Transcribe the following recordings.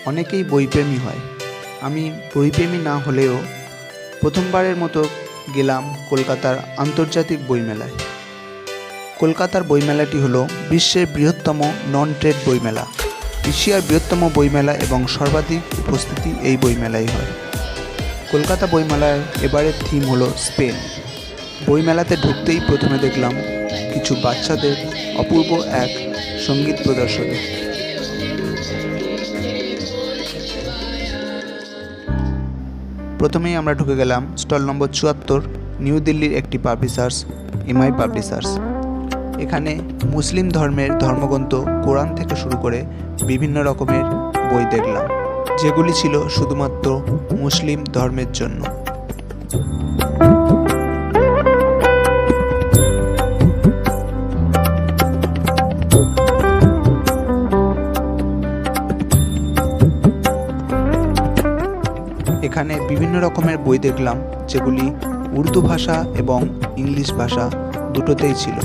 অনেকেই বইপ্রেমী হয়। আমি বইপ্রেমী না হলেও প্রথমবারের মতো গেলাম কলকাতার আন্তর্জাতিক বইমেলায়। কলকাতার বইমেলাটি হলো বিশ্বের বৃহত্তম নন ট্রেড বইমেলা, এশিয়ার বৃহত্তম বইমেলা এবং সর্বাধিক উপস্থিতি এই বইমেলায় হয়। কলকাতা বইমেলার এবারের থিম হলো স্পেন। বইমেলাতে ঢুকতেই প্রথমে দেখলাম কিছু বাচ্চাদের অপূর্ব এক সঙ্গীত প্রদর্শনী। প্রথমেই আমরা ঢুকে গেলাম স্টল নম্বর ৭৪, নিউ দিল্লির একটি পাবলিশার্স, এমআই পাবলিশার্স। এখানে মুসলিম ধর্মের ধর্মগ্রন্থ কোরআন থেকে শুরু করে বিভিন্ন রকমের বই দেখলাম, যেগুলি ছিল শুধুমাত্র মুসলিম ধর্মের জন্য। এখানে বিভিন্ন রকমের বই দেখলাম, যেগুলি উর্দু ভাষা এবং ইংলিশ ভাষা দুটোতেই ছিল।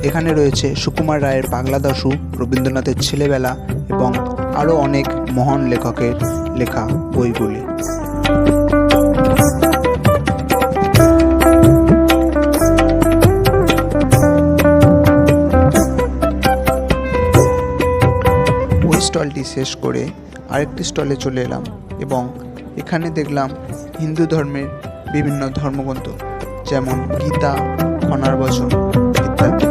এখানে রয়েছে সুকুমার রায়ের পাগলা দাশু, রবীন্দ্রনাথের ছেলেবেলা এবং আরও অনেক মহান লেখকের লেখা বইগুলি। ওই স্টলটি শেষ করে আরেকটি স্টলে চলে এলাম এবং এখানে দেখলাম হিন্দু ধর্মের বিভিন্ন ধর্মগ্রন্থ, যেমন গীতা, খনার বচন ইত্যাদি।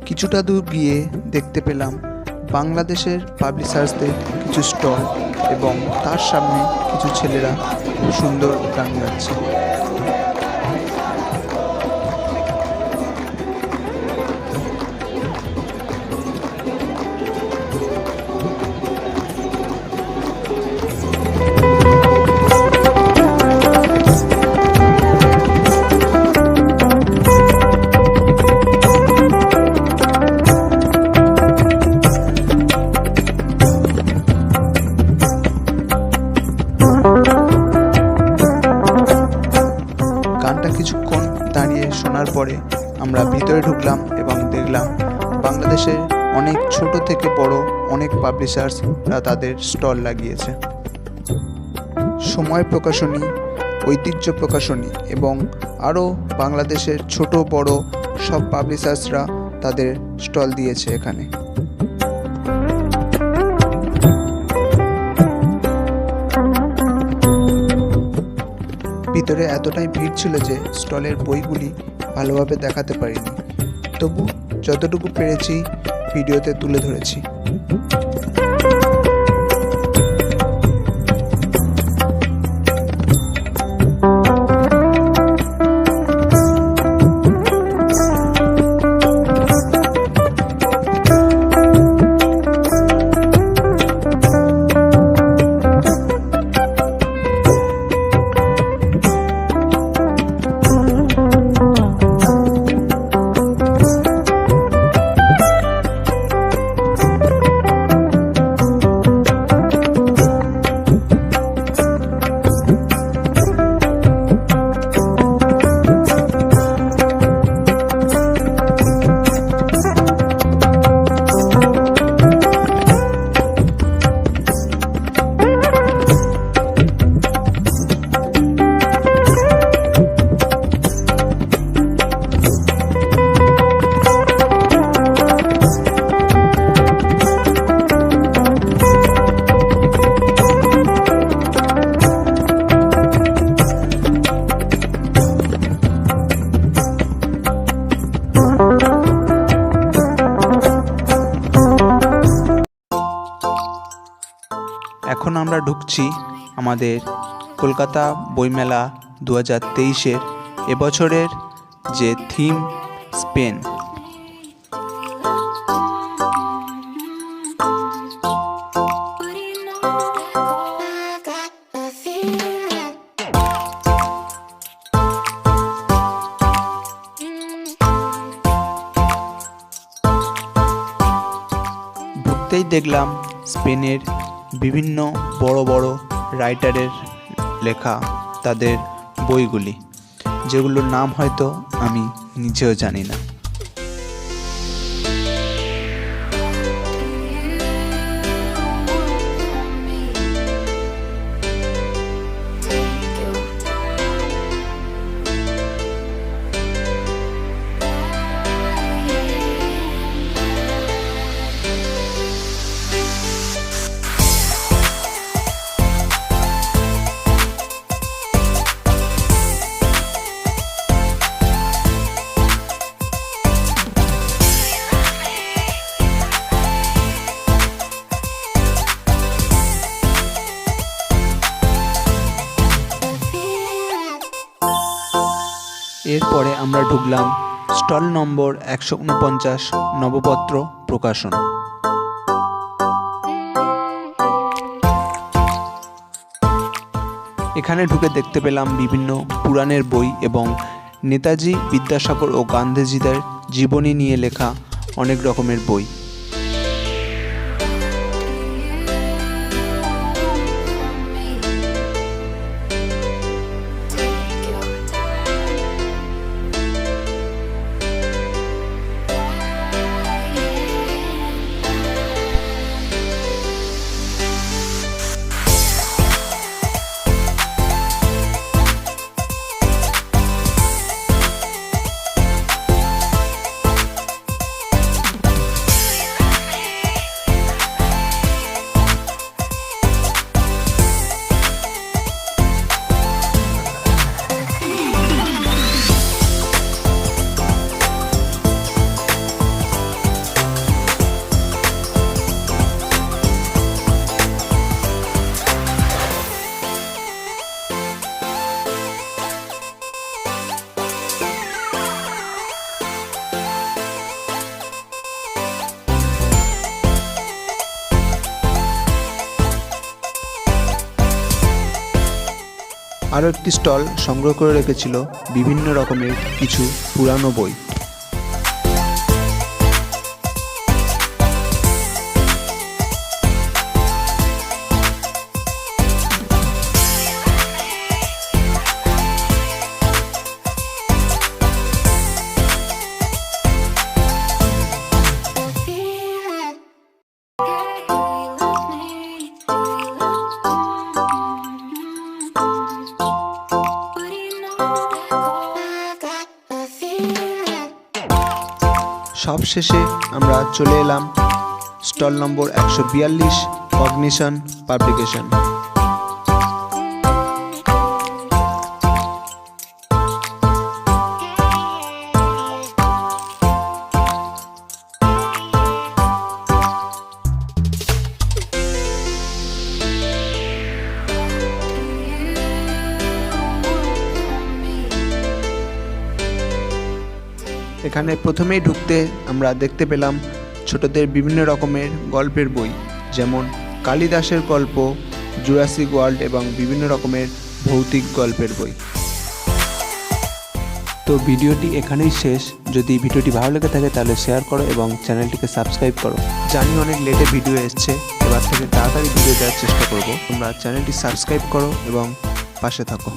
কিছুটা দূর গিয়ে দেখতে পেলাম বাংলাদেশের পাবলিশার্সদের কিছু স্টল এবং তার সামনে কিছু ছেলেরা সুন্দর গান গাচ্ছে। কিছুক্ষণ দাঁড়িয়ে শোনার পরে আমরা ভিতরে ঢুকলাম এবং দেখলাম বাংলাদেশের অনেক ছোট থেকে বড় অনেক পাবলিশার্সরা তাদের স্টল লাগিয়েছে। সময় প্রকাশনী, ঐতিহ্য প্রকাশনী এবং আরও বাংলাদেশের ছোট বড় সব পাবলিশার্সরা তাদের স্টল দিয়েছে এখানে। ভিতরে এতটাই ভিড় ছিল যে স্টলের বইগুলি ভালোভাবে দেখাতে পারিনি, তবু যতটুকু পেরেছি ভিডিওতে তুলে ধরেছি। এখন আমরা ঢুকছি আমাদের কলকাতা বইমেলা 2023-এর এবছরের যে থিম স্পেন। ঢুকতেই দেখলাম স্পেনের বিভিন্ন বড় বড় রাইটারের লেখা তাদের বইগুলি। যেগুলোর নাম হয়তো আমি নিজেও জানি না। এরপরে আমরা ঢুকলাম স্টল নম্বর 149 নবপত্র প্রকাশন। এখানে ঢুকে দেখতে পেলাম বিভিন্ন পুরাণের বই এবং নেতাজি, বিদ্যাসাগর ও গান্ধীজিদের জীবনী নিয়ে লেখা অনেক রকমের বই। আরও একটি স্টল সংগ্রহ করে রেখেছিল বিভিন্ন রকমের কিছু পুরানো বই। সবশেষে আমরা চলে এলাম স্টল নম্বর 142 কগনিশন পাবলিকেশন। এখানে প্রথমেই ঢুকতে আমরা দেখতে পেলাম ছোটদের বিভিন্ন রকমের গল্পের বই, যেমন কালিদাসের গল্প, জুরাসিক ওয়ার্ল্ড এবং বিভিন্ন রকমের ভৌতিক গল্পের বই। তো ভিডিওটি এখানেই শেষ। যদি ভিডিওটি ভালো লেগে থাকে তাহলে শেয়ার করো এবং চ্যানেলটিকে সাবস্ক্রাইব করো। জানি অনেক লেটে ভিডিও এসছে, এবার থেকে তাড়াতাড়ি ভিডিও দেওয়ার চেষ্টা করব। তোমরা চ্যানেলটি সাবস্ক্রাইব করো এবং পাশে থাকো।